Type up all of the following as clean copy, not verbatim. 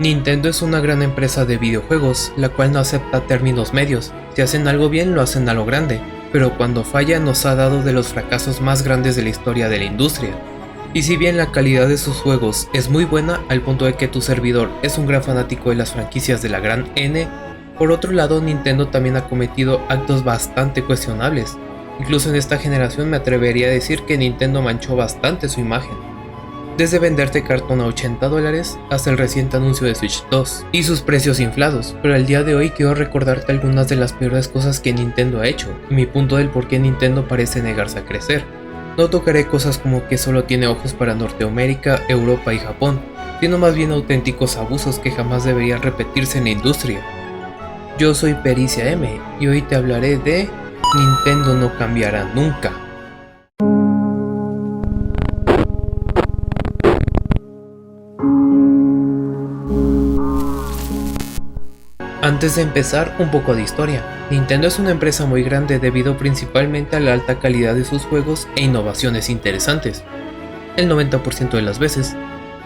Nintendo es una gran empresa de videojuegos, la cual no acepta términos medios. Si hacen algo bien, lo hacen a lo grande, pero cuando falla nos ha dado de los fracasos más grandes de la historia de la industria. Y si bien la calidad de sus juegos es muy buena al punto de que tu servidor es un gran fanático de las franquicias de la gran N, por otro lado Nintendo también ha cometido actos bastante cuestionables. Incluso en esta generación me atrevería a decir que Nintendo manchó bastante su imagen. Desde venderte cartón a $80 hasta el reciente anuncio de Switch 2 y sus precios inflados, pero al día de hoy quiero recordarte algunas de las peores cosas que Nintendo ha hecho y mi punto del por qué Nintendo parece negarse a crecer. No tocaré cosas como que solo tiene ojos para Norteamérica, Europa y Japón, sino más bien auténticos abusos que jamás deberían repetirse en la industria. Yo soy Pericia M y hoy te hablaré de Nintendo no cambiará nunca. Antes de empezar, un poco de historia. Nintendo es una empresa muy grande debido principalmente a la alta calidad de sus juegos e innovaciones interesantes, el 90% de las veces,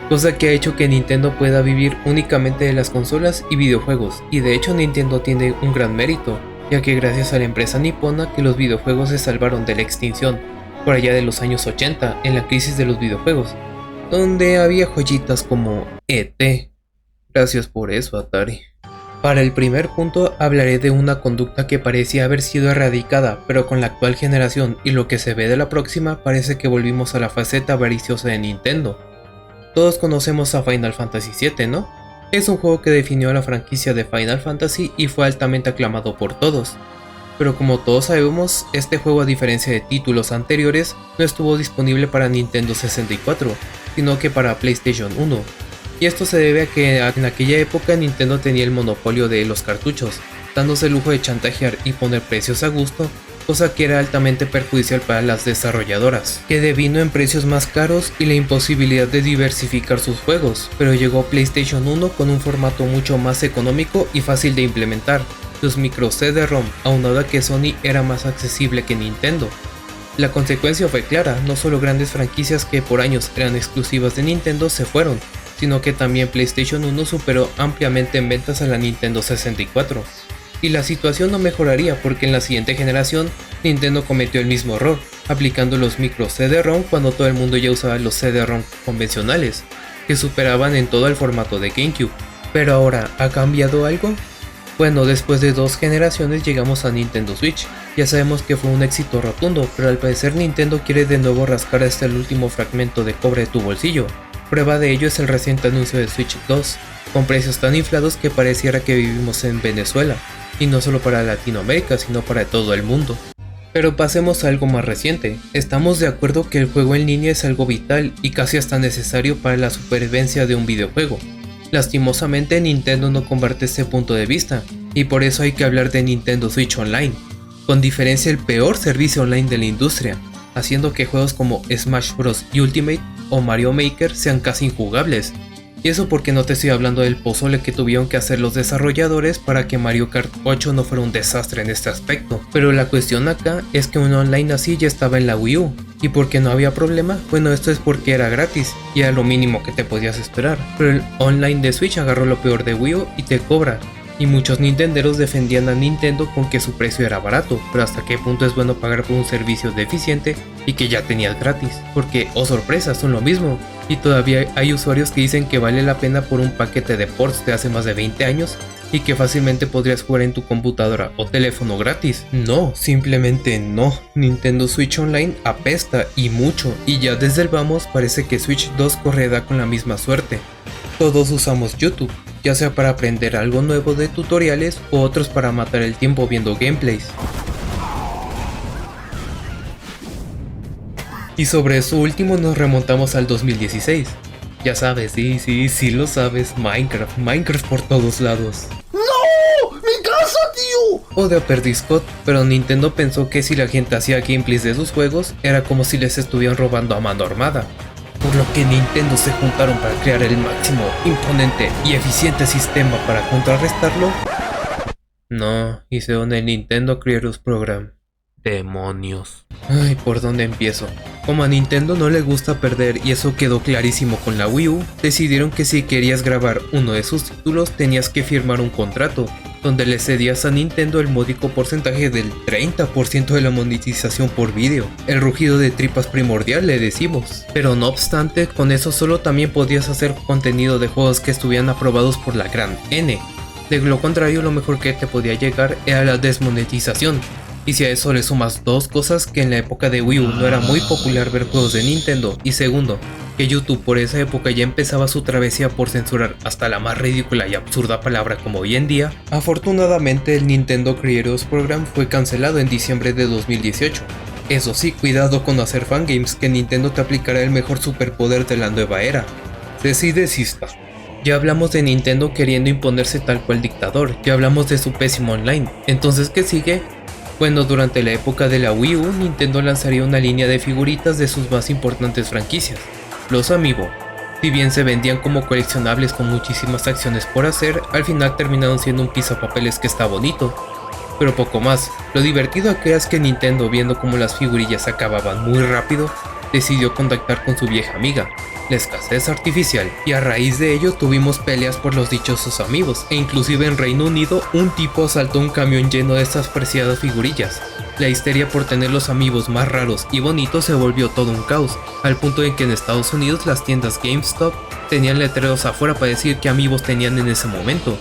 cosa que ha hecho que Nintendo pueda vivir únicamente de las consolas y videojuegos, y de hecho Nintendo tiene un gran mérito, ya que gracias a la empresa nipona que los videojuegos se salvaron de la extinción, por allá de los años 80, en la crisis de los videojuegos, donde había joyitas como ET. Gracias por eso, Atari. Para el primer punto hablaré de una conducta que parecía haber sido erradicada, pero con la actual generación y lo que se ve de la próxima parece que volvimos a la faceta avariciosa de Nintendo. Todos conocemos a Final Fantasy VII, ¿no? Es un juego que definió a la franquicia de Final Fantasy y fue altamente aclamado por todos. Pero como todos sabemos, este juego a diferencia de títulos anteriores no estuvo disponible para Nintendo 64, sino que para PlayStation 1. Y esto se debe a que en aquella época Nintendo tenía el monopolio de los cartuchos, dándose el lujo de chantajear y poner precios a gusto, cosa que era altamente perjudicial para las desarrolladoras, que devino en precios más caros y la imposibilidad de diversificar sus juegos, pero llegó PlayStation 1 con un formato mucho más económico y fácil de implementar, los micro CD-ROM, aunado a que Sony era más accesible que Nintendo. La consecuencia fue clara, no solo grandes franquicias que por años eran exclusivas de Nintendo se fueron, sino que también PlayStation 1 superó ampliamente en ventas a la Nintendo 64. Y la situación no mejoraría porque en la siguiente generación Nintendo cometió el mismo error, aplicando los micro CD-ROM cuando todo el mundo ya usaba los CD-ROM convencionales, que superaban en todo el formato de GameCube. Pero ahora, ¿ha cambiado algo? Bueno, después de 2 generaciones llegamos a Nintendo Switch. Ya sabemos que fue un éxito rotundo, pero al parecer Nintendo quiere de nuevo rascar hasta el último fragmento de cobre de tu bolsillo. Prueba de ello es el reciente anuncio de Switch 2, con precios tan inflados que pareciera que vivimos en Venezuela, y no solo para Latinoamérica, sino para todo el mundo. Pero pasemos a algo más reciente. Estamos de acuerdo que el juego en línea es algo vital y casi hasta necesario para la supervivencia de un videojuego. Lastimosamente Nintendo no comparte este punto de vista, y por eso hay que hablar de Nintendo Switch Online, con diferencia el peor servicio online de la industria, haciendo que juegos como Smash Bros. Ultimate o Mario Maker sean casi injugables. Y eso porque no te estoy hablando del pozole que tuvieron que hacer los desarrolladores para que Mario Kart 8 no fuera un desastre en este aspecto. Pero la cuestión acá es que un online así ya estaba en la Wii U. ¿Y por qué no había problema? Bueno, esto es porque era gratis y era lo mínimo que te podías esperar. Pero el online de Switch agarró lo peor de Wii U y te cobra. Y muchos nintenderos defendían a Nintendo con que su precio era barato, pero hasta qué punto es bueno pagar por un servicio deficiente y que ya tenías gratis, porque, oh sorpresa, son lo mismo, y todavía hay usuarios que dicen que vale la pena por un paquete de ports de hace más de 20 años y que fácilmente podrías jugar en tu computadora o teléfono gratis. No, simplemente no. Nintendo Switch Online apesta y mucho, y ya desde el vamos parece que Switch 2 correrá con la misma suerte. Todos usamos YouTube, ya sea para aprender algo nuevo de tutoriales o otros para matar el tiempo viendo gameplays. Y sobre eso último nos remontamos al 2016. Ya sabes, sí lo sabes, Minecraft por todos lados. ¡No! ¡Mi casa, tío! O de Upper Scott, pero Nintendo pensó que si la gente hacía gameplays de sus juegos, era como si les estuvieran robando a mano armada. Por lo que Nintendo se juntaron para crear el máximo, imponente y eficiente sistema para contrarrestarlo. No, hicieron el Nintendo Creators Program. Demonios. Ay, ¿por dónde empiezo? Como a Nintendo no le gusta perder y eso quedó clarísimo con la Wii U, decidieron que si querías grabar uno de sus títulos tenías que firmar un contrato, donde le cedías a Nintendo el módico porcentaje del 30% de la monetización por vídeo. El rugido de tripas primordial le decimos. Pero no obstante, con eso solo también podías hacer contenido de juegos que estuvieran aprobados por la gran N. De lo contrario, lo mejor que te podía llegar era la desmonetización. Y si a eso le sumas dos cosas, que en la época de Wii U no era muy popular ver juegos de Nintendo, y segundo, que YouTube por esa época ya empezaba su travesía por censurar hasta la más ridícula y absurda palabra como hoy en día, afortunadamente el Nintendo Creators Program fue cancelado en diciembre de 2018. Eso sí, cuidado con hacer fangames, que Nintendo te aplicará el mejor superpoder de la nueva era. Desista. Ya hablamos de Nintendo queriendo imponerse tal cual dictador, ya hablamos de su pésimo online, entonces ¿qué sigue? Bueno, durante la época de la Wii U, Nintendo lanzaría una línea de figuritas de sus más importantes franquicias, los Amiibo. Si bien se vendían como coleccionables con muchísimas acciones por hacer, al final terminaron siendo un pisapapeles que está bonito, pero poco más. Lo divertido aquí es que Nintendo, viendo como las figurillas se acababan muy rápido, decidió contactar con su vieja amiga, la escasez artificial, y a raíz de ello tuvimos peleas por los dichosos amigos, e inclusive en Reino Unido un tipo asaltó un camión lleno de estas preciadas figurillas. La histeria por tener los amigos más raros y bonitos se volvió todo un caos, al punto en que en Estados Unidos las tiendas GameStop tenían letreros afuera para decir qué amigos tenían en ese momento.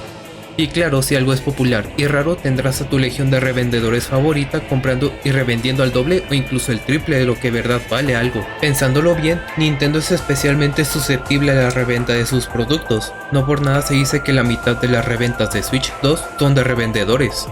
Y claro, si algo es popular y raro, tendrás a tu legión de revendedores favorita comprando y revendiendo al doble o incluso el triple de lo que de verdad vale algo. Pensándolo bien, Nintendo es especialmente susceptible a la reventa de sus productos. No por nada se dice que la mitad de las reventas de Switch 2 son de revendedores.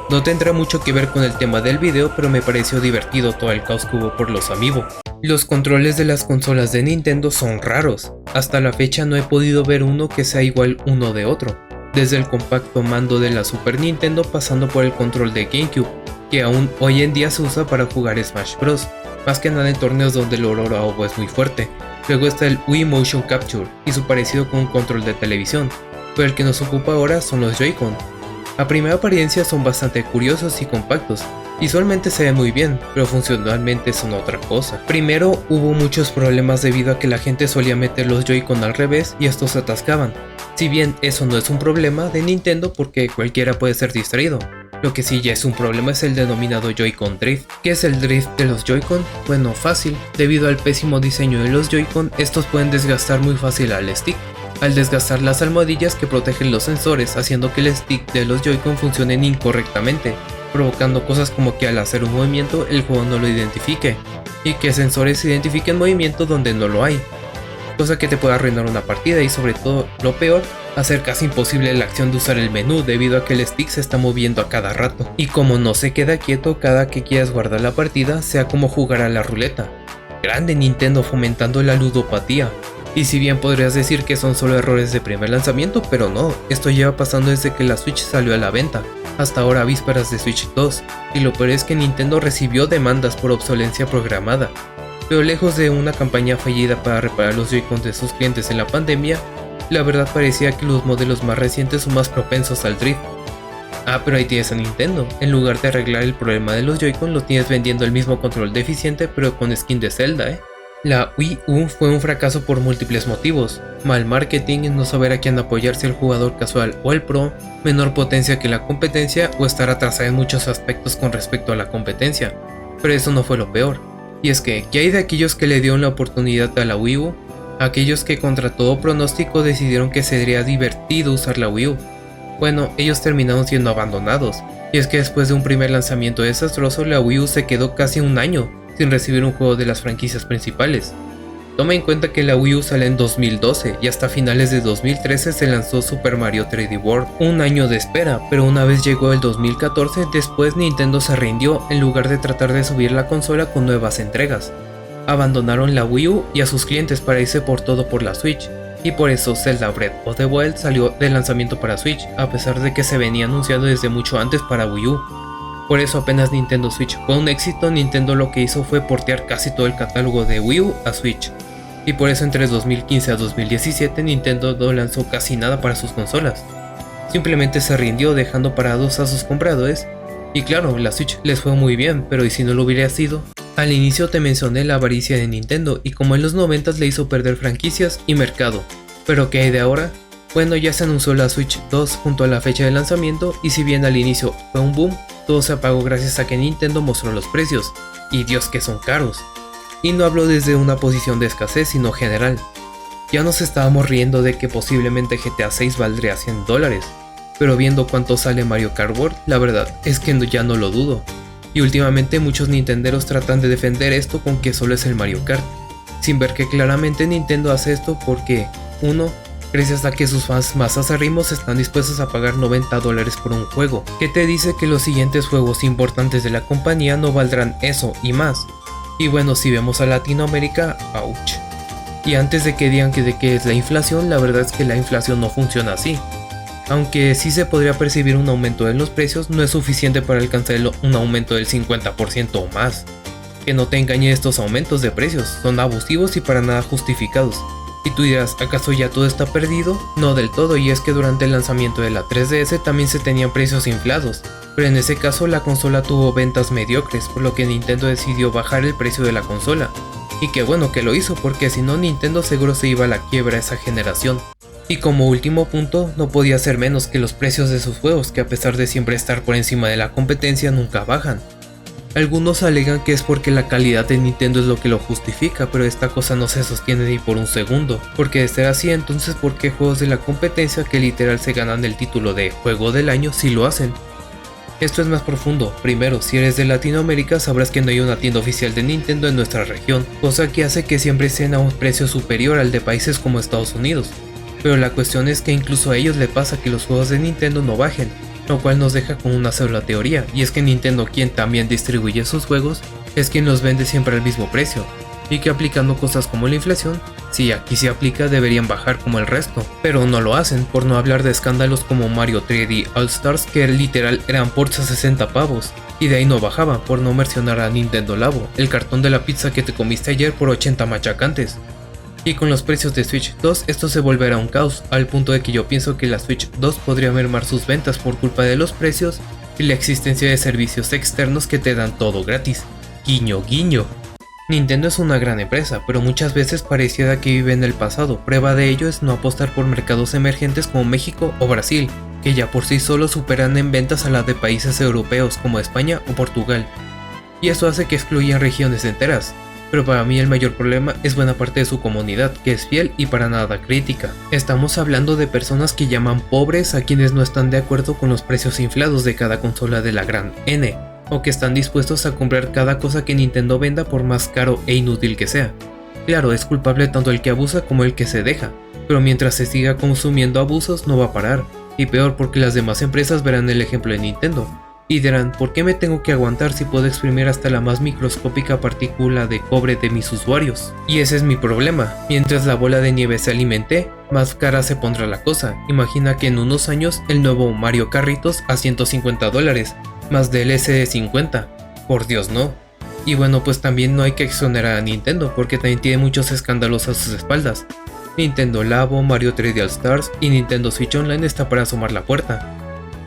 No tendrá mucho que ver con el tema del video, pero me pareció divertido todo el caos que hubo por los Amiibo. Los controles de las consolas de Nintendo son raros. Hasta la fecha no he podido ver uno que sea igual uno de otro. Desde el compacto mando de la Super Nintendo pasando por el control de GameCube, que aún hoy en día se usa para jugar Smash Bros, más que nada en torneos donde el olor a ovo es muy fuerte. Luego está el Wii Motion Capture y su parecido con un control de televisión, pero el que nos ocupa ahora son los Joy-Con. A primera apariencia son bastante curiosos y compactos, visualmente se ven muy bien, pero funcionalmente son otra cosa. Primero hubo muchos problemas debido a que la gente solía meter los Joy-Con al revés y estos se atascaban. Si bien eso no es un problema de Nintendo porque cualquiera puede ser distraído, lo que sí ya es un problema es el denominado Joy-Con Drift. ¿Qué es el drift de los Joy-Con? Bueno, fácil. Debido al pésimo diseño de los Joy-Con, estos pueden desgastar muy fácil al stick, al desgastar las almohadillas que protegen los sensores, haciendo que el stick de los Joy-Con funcionen incorrectamente, provocando cosas como que al hacer un movimiento el juego no lo identifique, y que sensores identifiquen movimiento donde no lo hay, cosa que te puede arruinar una partida y sobre todo, lo peor, hacer casi imposible la acción de usar el menú debido a que el stick se está moviendo a cada rato, y como no se queda quieto cada que quieras guardar la partida, sea como jugar a la ruleta. Grande Nintendo fomentando la ludopatía. Y si bien podrías decir que son solo errores de primer lanzamiento, pero no, esto lleva pasando desde que la Switch salió a la venta, hasta ahora a vísperas de Switch 2, y lo peor es que Nintendo recibió demandas por obsolencia programada. Pero lejos de una campaña fallida para reparar los Joy-Con de sus clientes en la pandemia, la verdad parecía que los modelos más recientes son más propensos al drift. Ah, pero ahí tienes a Nintendo, en lugar de arreglar el problema de los Joy-Con lo tienes vendiendo el mismo control deficiente pero con skin de Zelda, La Wii U fue un fracaso por múltiples motivos: mal marketing, no saber a quién apoyarse el jugador casual o el pro, menor potencia que la competencia o estar atrasada en muchos aspectos con respecto a la competencia. Pero eso no fue lo peor. Y es que, ¿qué hay de aquellos que le dieron la oportunidad a la Wii U? Aquellos que contra todo pronóstico decidieron que sería divertido usar la Wii U. Bueno, ellos terminaron siendo abandonados. Y es que después de un primer lanzamiento desastroso, la Wii U se quedó casi un año sin recibir un juego de las franquicias principales. Toma en cuenta que la Wii U sale en 2012 y hasta finales de 2013 se lanzó Super Mario 3D World, un año de espera, pero una vez llegó el 2014, después Nintendo se rindió en lugar de tratar de subir la consola con nuevas entregas. Abandonaron la Wii U y a sus clientes para irse por todo por la Switch, y por eso Zelda Breath of the Wild salió de lanzamiento para Switch, a pesar de que se venía anunciado desde mucho antes para Wii U. Por eso apenas Nintendo Switch fue un éxito, Nintendo lo que hizo fue portear casi todo el catálogo de Wii U a Switch. Y por eso entre 2015 a 2017 Nintendo no lanzó casi nada para sus consolas. Simplemente se rindió dejando parados a sus compradores Y claro, la Switch les fue muy bien, pero ¿y si no lo hubiera sido? Al inicio te mencioné la avaricia de Nintendo y como en los 90s le hizo perder franquicias y mercado. ¿Pero qué hay de ahora? Bueno, ya se anunció la Switch 2 junto a la fecha de lanzamiento y si bien al inicio fue un boom, todo se apagó gracias a que Nintendo mostró los precios. Y Dios que son caros. Y no hablo desde una posición de escasez sino general. Ya nos estábamos riendo de que posiblemente GTA 6 valdría $100. Pero viendo cuánto sale Mario Kart World, la verdad es que ya no lo dudo. Y últimamente muchos nintenderos tratan de defender esto con que solo es el Mario Kart, sin ver que claramente Nintendo hace esto porque, 1. Gracias a que sus fans más acérrimos están dispuestos a pagar $90 por un juego, que te dice que los siguientes juegos importantes de la compañía no valdrán eso y más. Y bueno, si vemos a Latinoamérica, ouch. Y antes de que digan de qué es la inflación, la verdad es que la inflación no funciona así. Aunque sí se podría percibir un aumento en los precios, no es suficiente para alcanzar un aumento del 50% o más. Que no te engañe, estos aumentos de precios son abusivos y para nada justificados. Y tú dirás, ¿acaso ya todo está perdido? No del todo, y es que durante el lanzamiento de la 3DS también se tenían precios inflados, pero en ese caso la consola tuvo ventas mediocres, por lo que Nintendo decidió bajar el precio de la consola. Y qué bueno que lo hizo, porque si no Nintendo seguro se iba a la quiebra esa generación. Y como último punto, no podía ser menos que los precios de sus juegos, que a pesar de siempre estar por encima de la competencia nunca bajan. Algunos alegan que es porque la calidad de Nintendo es lo que lo justifica, pero esta cosa no se sostiene ni por un segundo, porque de ser así entonces ¿por qué juegos de la competencia que literal se ganan el título de Juego del Año sí lo hacen? Esto es más profundo. Primero, si eres de Latinoamérica sabrás que no hay una tienda oficial de Nintendo en nuestra región, cosa que hace que siempre estén a un precio superior al de países como Estados Unidos. Pero la cuestión es que incluso a ellos le pasa que los juegos de Nintendo no bajen, lo cual nos deja con una sola teoría, y es que Nintendo, quien también distribuye sus juegos, es quien los vende siempre al mismo precio, y que aplicando cosas como la inflación, si aquí se aplica deberían bajar como el resto, pero no lo hacen, por no hablar de escándalos como Mario 3D All Stars que literal eran por 60 pavos, y de ahí no bajaban, por no mencionar a Nintendo Labo, el cartón de la pizza que te comiste ayer por 80 machacantes. Y con los precios de Switch 2 esto se volverá un caos, al punto de que yo pienso que la Switch 2 podría mermar sus ventas por culpa de los precios y la existencia de servicios externos que te dan todo gratis. Guiño guiño. Nintendo es una gran empresa, pero muchas veces pareciera que vive en el pasado. Prueba de ello es no apostar por mercados emergentes como México o Brasil, que ya por sí solo superan en ventas a las de países europeos como España o Portugal. Y eso hace que excluyan regiones enteras. Pero para mí el mayor problema es buena parte de su comunidad, que es fiel y para nada crítica. Estamos hablando de personas que llaman pobres a quienes no están de acuerdo con los precios inflados de cada consola de la gran N, o que están dispuestos a comprar cada cosa que Nintendo venda por más caro e inútil que sea. Claro, es culpable tanto el que abusa como el que se deja, pero mientras se siga consumiendo abusos no va a parar, y peor porque las demás empresas verán el ejemplo de Nintendo. Y dirán, ¿por qué me tengo que aguantar si puedo exprimir hasta la más microscópica partícula de cobre de mis usuarios? Y ese es mi problema, mientras la bola de nieve se alimente, más cara se pondrá la cosa. Imagina que en unos años el nuevo Mario Carritos a $150, más DLC de 50, por Dios no. Y bueno, pues también no hay que exonerar a Nintendo, porque también tiene muchos escándalos a sus espaldas. Nintendo Labo, Mario 3D All Stars y Nintendo Switch Online está para asomar la puerta.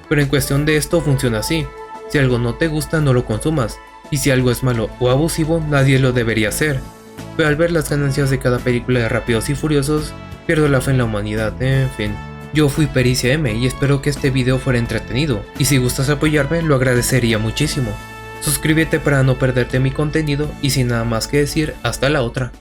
Pero en cuestión de esto funciona así, si algo no te gusta no lo consumas, y si algo es malo o abusivo nadie lo debería hacer. Pero al ver las ganancias de cada película de Rápidos y Furiosos, pierdo la fe en la humanidad, en fin. Yo fui Pericia M y espero que este video fuera entretenido, y si gustas apoyarme lo agradecería muchísimo. Suscríbete para no perderte mi contenido y sin nada más que decir, hasta la otra.